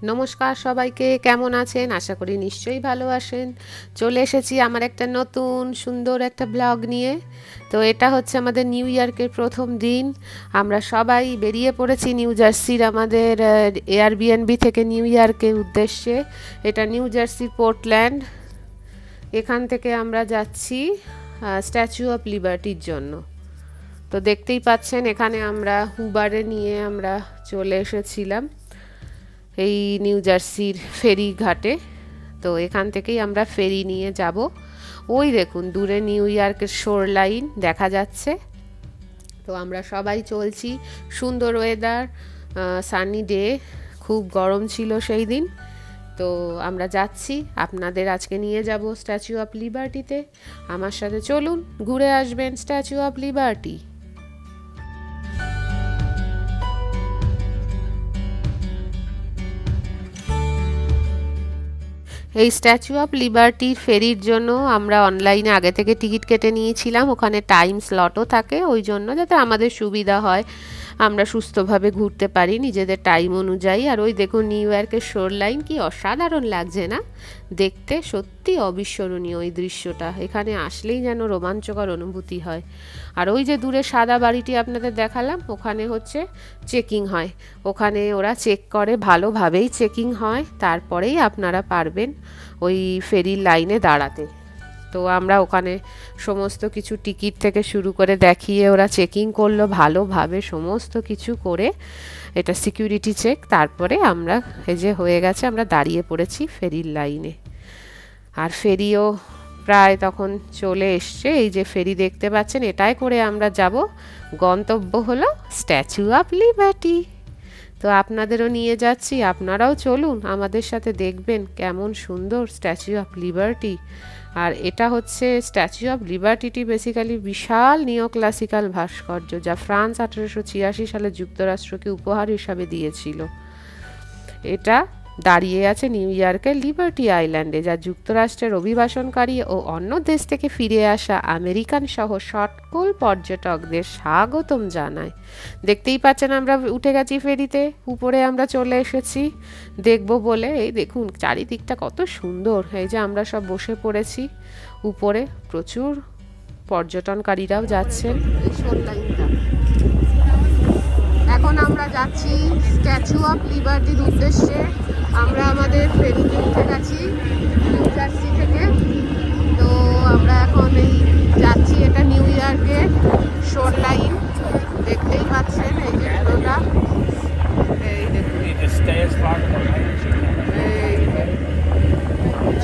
নমস্কার সবাইকে, কেমন আছেন? আশা করি নিশ্চয়ই ভালো আছেন। চলে এসেছি আমার একটা নতুন সুন্দর একটা ব্লগ নিয়ে। তো এটা হচ্ছে আমাদের নিউ ইয়র্কের প্রথম দিন। আমরা সবাই বেরিয়ে পড়েছি নিউ জার্সির আমাদের এয়ারবিএনবি থেকে নিউ ইয়র্কের উদ্দেশ্যে। এটা নিউ জার্সির পোর্টল্যান্ড। এখান থেকে আমরা যাচ্ছি স্ট্যাচু অফ লিবার্টির জন্য। তো দেখতেই পাচ্ছেন এখানে আমরা উবারে নিয়ে আমরা চলে এসেছিলাম এই নিউ জার্সির ফেরি ঘাটে। তো এখান থেকেই আমরা ফেরি নিয়ে যাব। ওই দেখুন দূরে নিউ ইয়র্কের শোর লাইন দেখা যাচ্ছে। তো আমরা সবাই চলছি, সুন্দর ওয়েদার, সানি ডে, খুব গরম ছিল সেই দিন। তো আমরা যাচ্ছি, আপনাদের আজকে নিয়ে যাব স্ট্যাচু অফ লিবার্টিতে। আমার সাথে চলুন, ঘুরে আসবেন স্ট্যাচু অফ লিবার্টি। এই স্ট্যাচু অফ লিবার্টির ফেরির জন্য আমরা অনলাইনে আগে থেকে টিকিট কেটে নিয়েছিলাম। ওখানে টাইম স্লটও থাকে, ওই জন্য যাতে আমাদের সুবিধা হয়, আমরা সুস্থভাবে ঘুরতে পারি নিজেদের টাইম অনুযায়ী। আর ওই দেখুন নিউ ইয়র্কের শোর লাইন, কি অসাধারণ লাগছে না দেখতে? সত্যি অবিস্মরণীয় ওই দৃশ্যটা, এখানে আসলেই যেন রোমাঞ্চকর অনুভূতি হয়। আর ওই যে দূরে সাদা বাড়িটি আপনাদের দেখালাম, ওখানে হচ্ছে চেকিং হয়। ওখানে ওরা চেক করে, ভালোভাবেই চেকিং হয়, তারপরেই আপনারা পারবেন ওই ফেরির লাইনে দাঁড়াতে। তো আমরা ওখানে সমস্ত কিছু টিকিট থেকে শুরু করে দেখিয়ে ওরা চেকিং করলো ভালোভাবে, সমস্ত কিছু করে, এটা সিকিউরিটি চেক। তারপরে আমরা এই যে হয়ে গেছে, আমরা দাঁড়িয়ে পড়েছি ফেরির লাইনে। আর ফেরিও প্রায় তখন চলে এসছে। এই যে ফেরি দেখতে পাচ্ছেন, এটাই করে আমরা যাব, গন্তব্য হলো স্ট্যাচু অফ লিবার্টি। তো আপনাদেরও নিয়ে যাচ্ছি, আপনারাও চলুন আমাদের সাথে, দেখবেন কেমন সুন্দর স্ট্যাচু অফ লিবার্টি। আর এটা হচ্ছে স্ট্যাচু অফ লিবার্টিটি বেসিক্যালি বিশাল নিও ক্লাসিক্যাল ভাস্কর্য, যা ফ্রান্স 1886 সালে যুক্তরাষ্ট্রকে উপহার হিসাবে দিয়েছিল। এটা দাঁড়িয়ে আছে নিউ ইয়র্কের লিবার্টি আইল্যান্ডে, যা যুক্তরাষ্ট্রের অভিবাসনকারী ও অন্য দেশ থেকে ফিরে আসা আমেরিকান সহ সকল পর্যটকদের স্বাগতম জানায়। দেখতেই পাচ্ছেন আমরা উঠে গেছি ফেরিতে, উপরে আমরা চলে এসেছি দেখব বলে। এই দেখুন চারিদিকটা কত সুন্দর। এই যে আমরা সব বসে পড়েছি উপরে, প্রচুর পর্যটনকারীরাও যাচ্ছেন। এখন আমরা যাচ্ছি স্ট্যাচু অফ লিবার্টির উদ্দেশ্যে। আমরা আমাদের ফেরিতে উঠে গেছি নিউ জার্সি থেকে। তো আমরা এখন এই যাচ্ছি, এটা নিউ ইয়র্কের শোর লাইন, দেখতেই পাচ্ছেন এই যে পুরোটা। এই দেখুন,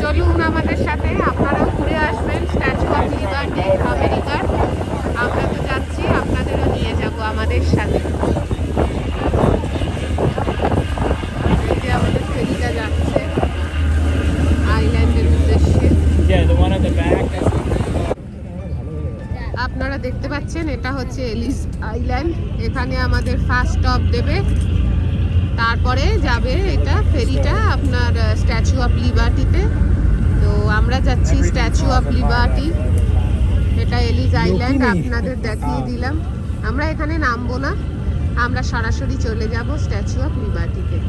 চলুন আমাদের সাথে, আপনারাও ঘুরে আসবেন স্ট্যাচু অফ লিবার্টি আমেরিকার। আমরা তো যাচ্ছি, আপনাদেরও নিয়ে যাব আমাদের সাথে। আপনারা দেখতে পাচ্ছেন এটা হচ্ছে এলিস আইল্যান্ড। এখানে আমাদের ফার্স্ট স্টপ দেবে, তারপরে যাবে এটা ফেরিটা আপনার স্ট্যাচু অফ লিবার্টিতে। তো আমরা যাচ্ছি স্ট্যাচু অফ লিবার্টি, এটা এলিস আইল্যান্ড আপনাদের দেখিয়ে দিলাম। আমরা এখানে নামবো না, আমরা সরাসরি চলে যাব স্ট্যাচু অফ লিবার্টিতে।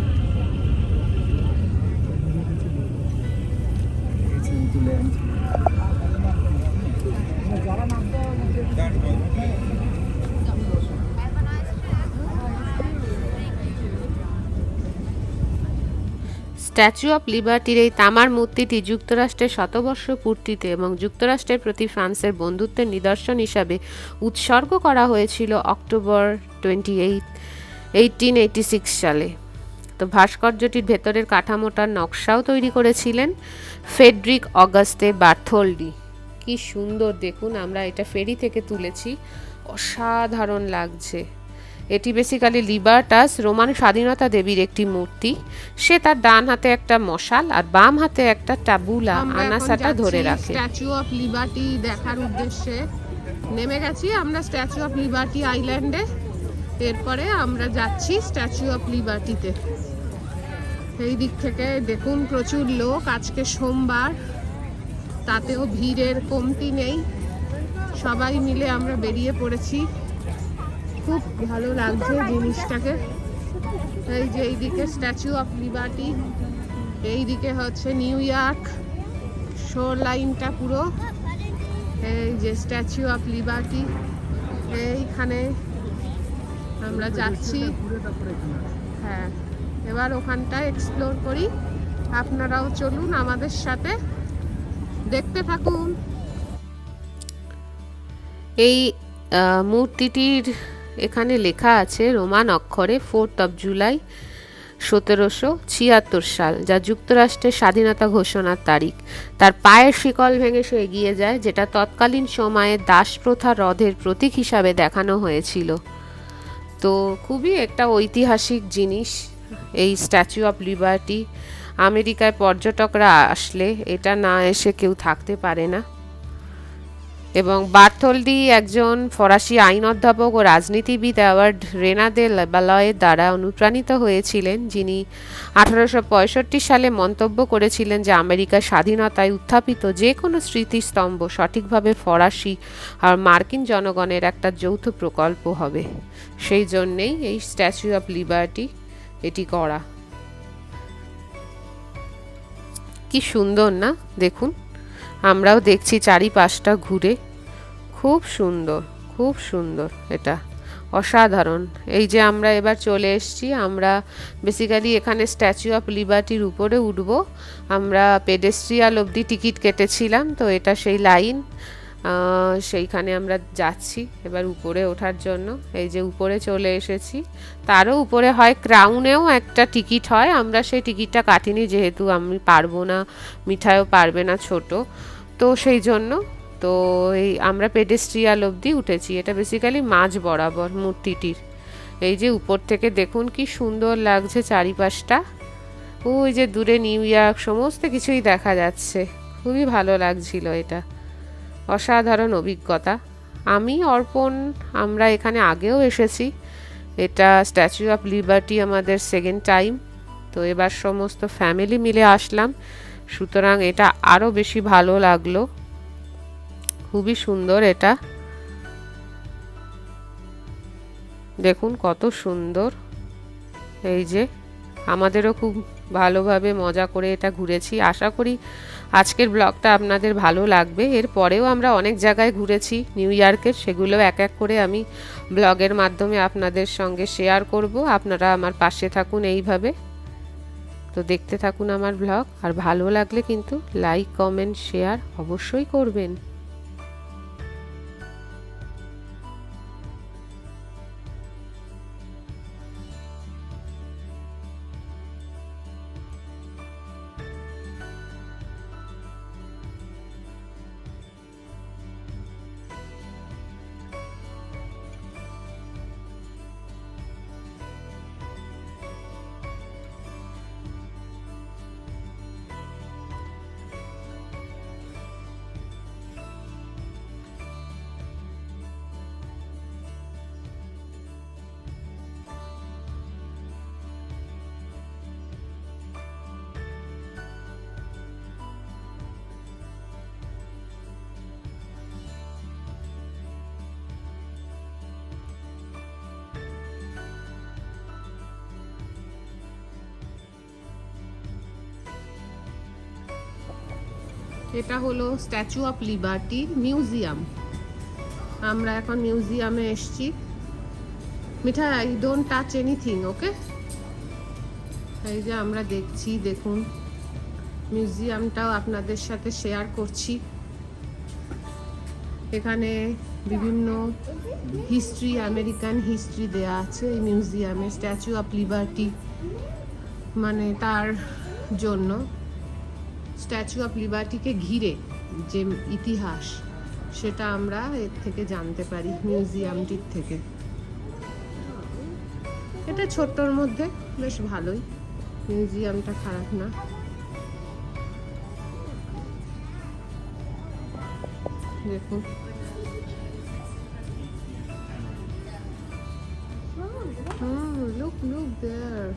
স্ট্যাচু অফ লিবার্টির এই তামার মূর্তিটি যুক্তরাষ্ট্রের শতবর্ষ পূর্তিতে এবং যুক্তরাষ্ট্রের প্রতি ফ্রান্সের বন্ধুত্বের নিদর্শন হিসাবে উৎসর্গ করা হয়েছিল অক্টোবর 28, 1886 সালে। তো ভাস্কর্যটির ভেতরের কাঠামোটার নকশাও তৈরি করেছিলেন ফ্রেডরিক অগাস্তে বার্থোল্ডি। কি সুন্দর দেখুন, আমরা এটা ফেরি থেকে তুলেছি, অসাধারণ লাগছে। এটি বেসিক্যালি লিবার্টাস, রোমান স্বাধীনতা দেবীর একটি মূর্তি। সে তার ডান হাতে একটা মশাল আর বাম হাতে একটা টাবুলা আনাসাটা ধরে রাখে। স্ট্যাচু অফ লিবার্টি দেখার উদ্দেশ্যে নেমে গেছি আমরা স্ট্যাচু অফ লিবার্টি আইল্যান্ডে। এরপরে আমরা যাচ্ছি স্ট্যাচু অফ লিবার্টিতে। এই দিক থেকে দেখুন প্রচুর লোক, আজকে সোমবার, তাতেও ভিড়ের কমতি নেই। সবাই মিলে আমরা বেরিয়ে পড়েছি, খুব ভালো লাগছে জিনিসটাকে। এই যে এইদিকে স্ট্যাচু অফ লিবার্টি, এইদিকে হচ্ছে নিউ ইয়র্ক শোর লাইনটা পুরো। এই যে স্ট্যাচু অফ লিবার্টি, এইখানে আমরা যাচ্ছি। হ্যাঁ, এবার ওখানটা এক্সপ্লোর করি, আপনারাও চলুন আমাদের সাথে, দেখতে থাকুন। এই মূর্তিটির এখানে লেখা আছে রোমান অক্ষরে 4 জুলাই 1776 সাল, যা যুক্তরাষ্ট্রের স্বাধীনতা ঘোষণার তারিখ। তার পায়ের শিকল ভেঙে সে এগিয়ে যায়, যেটা তৎকালীন সময়ে দাস প্রথা রদের প্রতীক হিসাবে দেখানো হয়েছিল। তো খুবই একটা ঐতিহাসিক জিনিস এই স্ট্যাচু অফ লিবার্টি। আমেরিকায় পর্যটকরা আসলে এটা না এসে কেউ থাকতে পারে না। এবং বার্থোলডি একজন ফরাসি আইন অধ্যাপক ও রাজনীতিবিদ অ্যাওয়ার্ড রেনা দে বালয়ের দ্বারা অনুপ্রাণিত হয়েছিলেন, যিনি 1865 সালে মন্তব্য করেছিলেন যে আমেরিকার স্বাধীনতায় উত্থাপিত যে কোনো স্মৃতিস্তম্ভ সঠিকভাবে ফরাসি আর মার্কিন জনগণের একটা যৌথ প্রকল্প হবে। সেই জন্যেই এই স্ট্যাচু অফ লিবার্টি এটি করা। কি সুন্দর না, দেখুন। আমরাও দেখছি চারিপাশটা ঘুরে, খুব সুন্দর, খুব সুন্দর, এটা অসাধারণ। এই যে আমরা এবার চলে এসেছি, আমরা বেসিক্যালি এখানে স্ট্যাচু অফ লিবার্টির উপরে উঠব। আমরা পেডেস্ট্রিয়াল অবধি টিকিট কেটেছিলাম, তো এটা সেই লাইন, সেইখানে আমরা যাচ্ছি এবার উপরে ওঠার জন্য। এই যে উপরে চলে এসেছি, তারও উপরে হয় ক্রাউনেও একটা টিকিট হয়, আমরা সেই টিকিটটা কাটিনি, যেহেতু আমি পারবো না, মিঠাইও পারবে না ছোট, তো সেই জন্য। তো এই আমরা পেডেস্ট্রিয়াল অবধি উঠেছি। এটা বেসিক্যালি মাঝ বরাবর মূর্তিটির। এই যে উপর থেকে দেখুন কি সুন্দর লাগছে চারিপাশটা, ওই যে দূরে নিউ ইয়র্ক সমস্ত কিছুই দেখা যাচ্ছে, খুবই ভালো লাগছিল। এটা অসাধারণ অভিজ্ঞতা। আমি অর্পণ আমরা এখানে আগেও এসেছি, এটা স্ট্যাচু অফ লিবার্টি আমাদের সেকেন্ড টাইম। তো এবার সমস্ত ফ্যামিলি মিলে আসলাম, সুতরাং এটা আরও বেশি ভালো লাগলো। খুবই সুন্দর, এটা দেখুন কত সুন্দর। এই যে আমাদেরও খুব ভালোভাবে মজা করে এটা ঘুরেছি। আশা করি আজকের ব্লগটা আপনাদের ভালো লাগবে। এর পরেও আমরা অনেক জায়গায় ঘুরেছি নিউ ইয়র্কের, সেগুলো এক এক করে আমি ব্লগের মাধ্যমে আপনাদের সঙ্গে শেয়ার করব। আপনারা আমার পাশে থাকুন এইভাবে, তো দেখতে থাকুন আমার ব্লগ। আর ভালো লাগলে কিন্তু লাইক, কমেন্ট, শেয়ার অবশ্যই করবেন। এটা হলো স্ট্যাচু অফ লিবার্টি মিউজিয়াম। আমরা এখন মিউজিয়ামে এসেছি। মিঠা, আই ডোন্ট টাচ এনিথিং, ওকে? এই যে আমরা দেখছি, দেখুন মিউজিয়ামটাও আপনাদের সাথে শেয়ার করছি। এখানে বিভিন্ন হিস্ট্রি, আমেরিকান হিস্ট্রি দেয়া আছে এই মিউজিয়ামে। স্ট্যাচু অফ লিবার্টি মানে তার জন্য, স্ট্যাচু অফ লিবার্টিকে ঘিরে যে ইতিহাস, সেটা আমরা এর থেকে জানতে পারি মিউজিয়ামটির থেকে। এটা ছোট্টর মধ্যে বেশ ভালোই, মিউজিয়ামটা খারাপ না। দেখুন look there.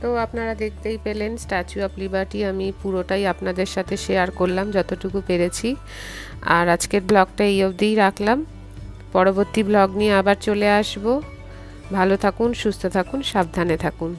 তো আপনারা দেখতেই পেলেন স্ট্যাচু অফ লিবার্টি আমি পুরোটাই আপনাদের সাথে শেয়ার করলাম যতটুকু পেরেছি। আর আজকের ব্লগটা এই অবধিই রাখলাম, পরবর্তী ব্লগ নিয়ে আবার চলে আসব। ভালো থাকুন, সুস্থ থাকুন, সাবধানে থাকুন।